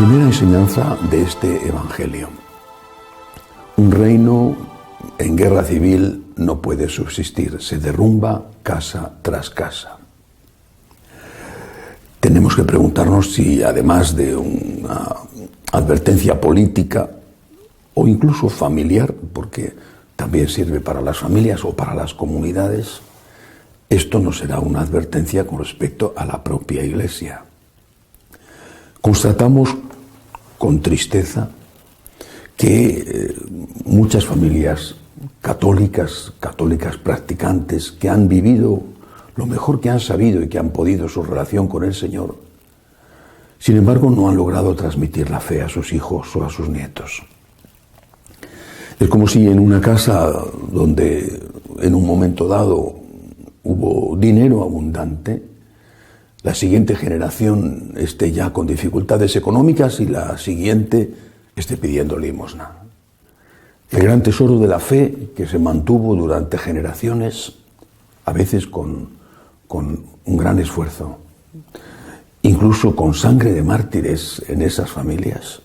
Primera enseñanza de este Evangelio. Un reino en guerra civil no puede subsistir, se derrumba casa tras casa. Tenemos que preguntarnos si, además de una advertencia política o incluso familiar, porque también sirve para las familias o para las comunidades, esto no será una advertencia con respecto a la propia Iglesia. Constatamos con tristeza que muchas familias católicas practicantes, que han vivido lo mejor que han sabido y que han podido su relación con el Señor, sin embargo no han logrado transmitir la fe a sus hijos o a sus nietos. Es como si en una casa donde en un momento dado hubo dinero abundante, la siguiente generación esté ya con dificultades económicas y la siguiente esté pidiendo limosna. El gran tesoro de la fe que se mantuvo durante generaciones, a veces con un gran esfuerzo, incluso con sangre de mártires en esas familias,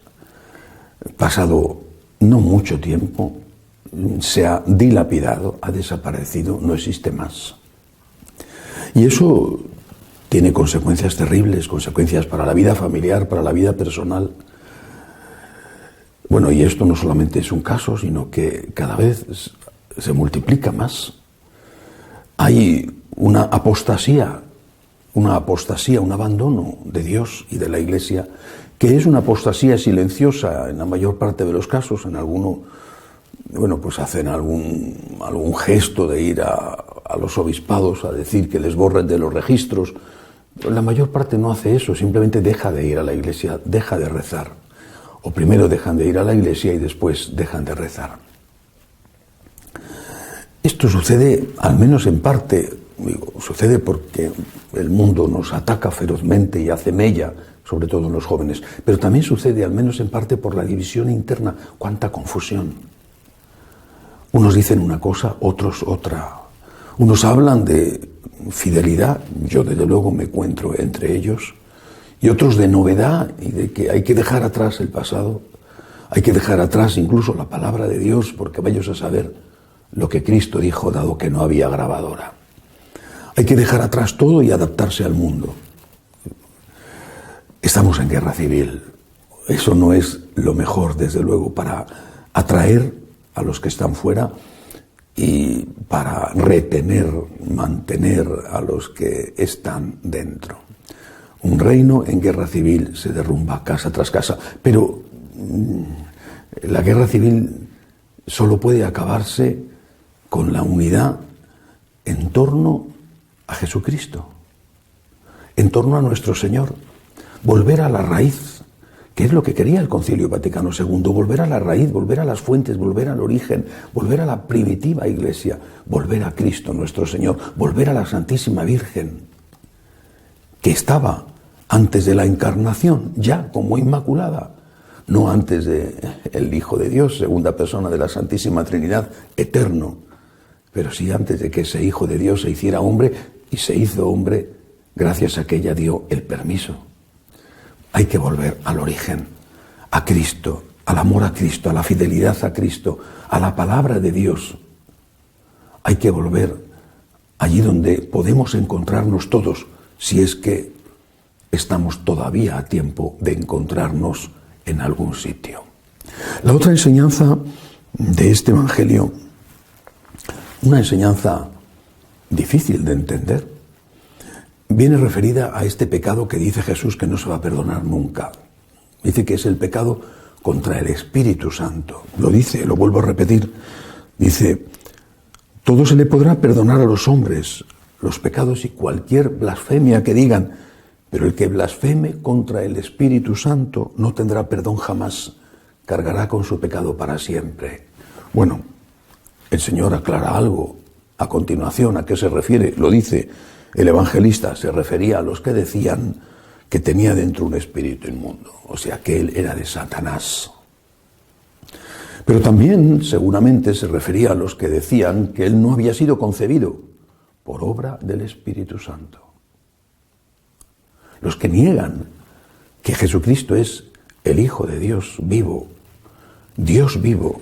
pasado no mucho tiempo, se ha dilapidado, ha desaparecido, no existe más. Y eso tiene consecuencias terribles, consecuencias para la vida familiar, para la vida personal. Bueno, y esto no solamente es un caso, sino que cada vez se multiplica más. Hay una apostasía, un abandono de Dios y de la Iglesia, que es una apostasía silenciosa en la mayor parte de los casos. En alguno, pues hacen algún gesto de ir a los obispados a decir que les borren de los registros. La mayor parte no hace eso, simplemente deja de ir a la Iglesia, deja de rezar. O primero dejan de ir a la Iglesia y después dejan de rezar. Esto sucede, al menos en parte, sucede porque el mundo nos ataca ferozmente y hace mella, sobre todo en los jóvenes, pero también sucede, al menos en parte, por la división interna. ¡Cuánta confusión! Unos dicen una cosa, otros otra. Unos hablan de fidelidad, yo desde luego me encuentro entre ellos, y otros de novedad y de que hay que dejar atrás el pasado, hay que dejar atrás incluso la palabra de Dios, porque vayas a saber lo que Cristo dijo, dado que no había grabadora. Hay que dejar atrás todo y adaptarse al mundo. Estamos en guerra civil. Eso no es lo mejor, desde luego, para atraer a los que están fuera y para retener, mantener a los que están dentro. Un reino en guerra civil se derrumba casa tras casa, pero la guerra civil solo puede acabarse con la unidad en torno a Jesucristo, en torno a nuestro Señor, volver a la raíz, que es lo que quería el Concilio Vaticano II, volver a la raíz, volver a las fuentes, volver al origen, volver a la primitiva Iglesia, volver a Cristo nuestro Señor, volver a la Santísima Virgen, que estaba antes de la encarnación, ya como inmaculada, no antes del Hijo de Dios, segunda persona de la Santísima Trinidad, eterno, pero sí antes de que ese Hijo de Dios se hiciera hombre, y se hizo hombre gracias a que ella dio el permiso. Hay que volver al origen, a Cristo, al amor a Cristo, a la fidelidad a Cristo, a la palabra de Dios. Hay que volver allí donde podemos encontrarnos todos, si es que estamos todavía a tiempo de encontrarnos en algún sitio. La otra enseñanza de este Evangelio, una enseñanza difícil de entender, viene referida a este pecado que dice Jesús que no se va a perdonar nunca. Dice que es el pecado contra el Espíritu Santo. Lo dice, lo vuelvo a repetir. Dice, todo se le podrá perdonar a los hombres, los pecados y cualquier blasfemia que digan, pero el que blasfeme contra el Espíritu Santo no tendrá perdón jamás, cargará con su pecado para siempre. Bueno, el Señor aclara algo a continuación. ¿A qué se refiere? Lo dice el evangelista, se refería a los que decían que tenía dentro un espíritu inmundo, o sea que él era de Satanás. Pero también seguramente se refería a los que decían que él no había sido concebido por obra del Espíritu Santo. Los que niegan que Jesucristo es el Hijo de Dios vivo, Dios vivo,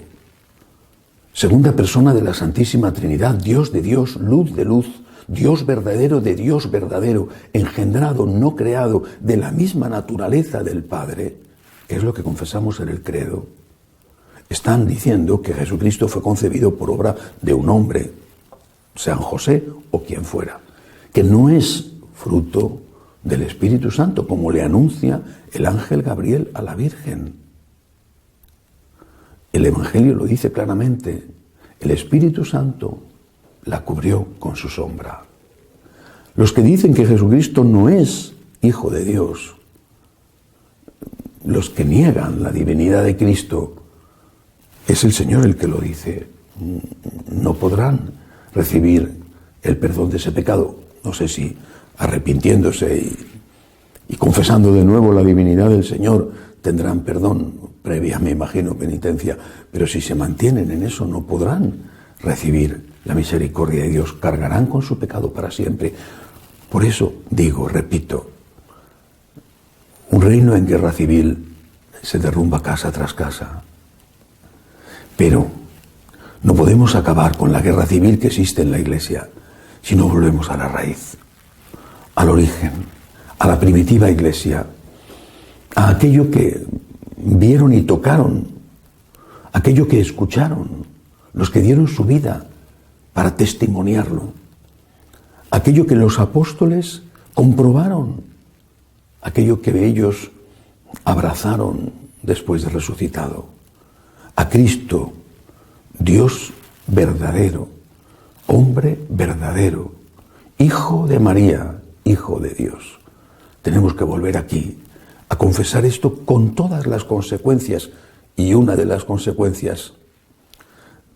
segunda persona de la Santísima Trinidad, Dios de Dios, luz de luz, Dios verdadero de Dios verdadero, engendrado, no creado, de la misma naturaleza del Padre, que es lo que confesamos en el credo. Están diciendo que Jesucristo fue concebido por obra de un hombre, San José o quien fuera, que no es fruto del Espíritu Santo, como le anuncia el ángel Gabriel a la Virgen. El Evangelio lo dice claramente, el Espíritu Santo la cubrió con su sombra. Los que dicen que Jesucristo no es Hijo de Dios, los que niegan la divinidad de Cristo, es el Señor el que lo dice. No podrán recibir el perdón de ese pecado. No sé si arrepintiéndose y confesando de nuevo la divinidad del Señor tendrán perdón, previa, me imagino, penitencia, pero si se mantienen en eso no podrán recibir la misericordia de Dios, cargarán con su pecado para siempre. Por eso digo, repito, un reino en guerra civil se derrumba casa tras casa, pero no podemos acabar con la guerra civil que existe en la Iglesia si no volvemos a la raíz, al origen, a la primitiva Iglesia, a aquello que vieron y tocaron, aquello que escucharon, los que dieron su vida para testimoniarlo, aquello que los apóstoles comprobaron, aquello que ellos abrazaron después de resucitado, a Cristo, Dios verdadero, hombre verdadero, Hijo de María, Hijo de Dios. Tenemos que volver aquí a confesar esto con todas las consecuencias, y una de las consecuencias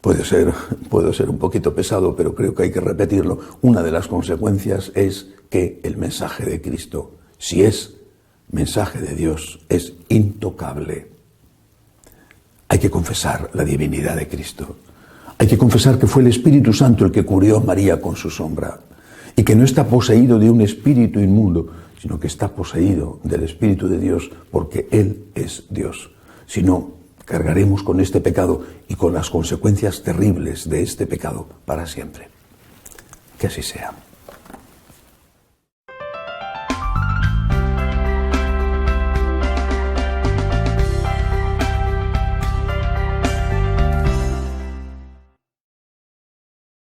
puede ser un poquito pesado, pero creo que hay que repetirlo. Una de las consecuencias es que el mensaje de Cristo, si es mensaje de Dios, es intocable. Hay que confesar la divinidad de Cristo. Hay que confesar que fue el Espíritu Santo el que cubrió a María con su sombra y que no está poseído de un espíritu inmundo, sino que está poseído del Espíritu de Dios porque Él es Dios. Si no, cargaremos con este pecado y con las consecuencias terribles de este pecado para siempre. Que así sea.